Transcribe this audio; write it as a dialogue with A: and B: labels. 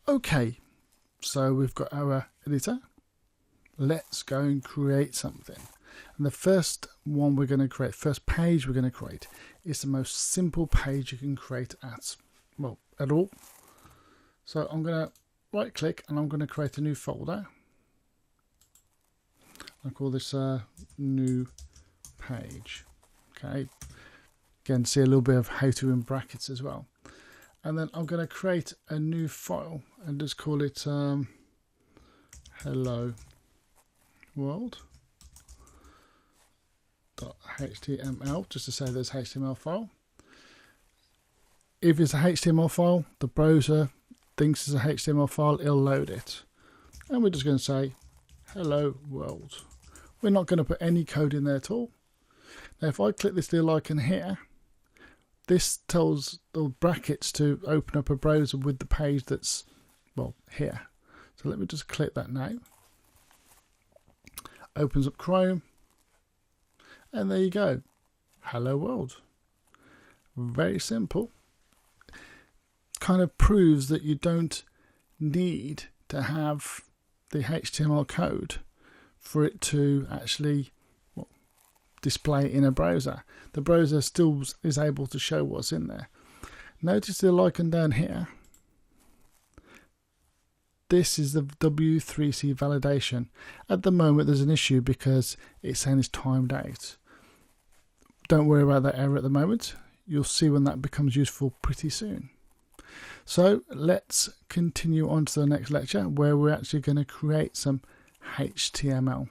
A: Okay, so we've got our editor. Let's go and create something. And the first one we're going to create, first page we're going to create, is the most simple page you can create at all. So I'm going to right click and I'm going to create a new folder. I'll call this new page. Okay, again, see a little bit of how to in brackets as well. And then I'm going to create a new file and just call it hello world.html, just to say there's an HTML file. If it's a HTML file, the browser thinks it's a HTML file, it'll load it. And we're just going to say hello world. We're not going to put any code in there at all. Now if I click this little icon here, this tells the brackets to open up a browser with the page that's here. So let me just click that now. Opens up Chrome, and there you go. Hello world. Very simple. Kind of proves that you don't need to have the HTML code for it to actually display in a browser. The browser still is able to show what's in there. Notice the icon down here. This is the W3C validation. At the moment there's an issue because it's saying it's timed out. Don't worry about that error at the moment. You'll see when that becomes useful pretty soon. So let's continue on to the next lecture where we're actually going to create some HTML.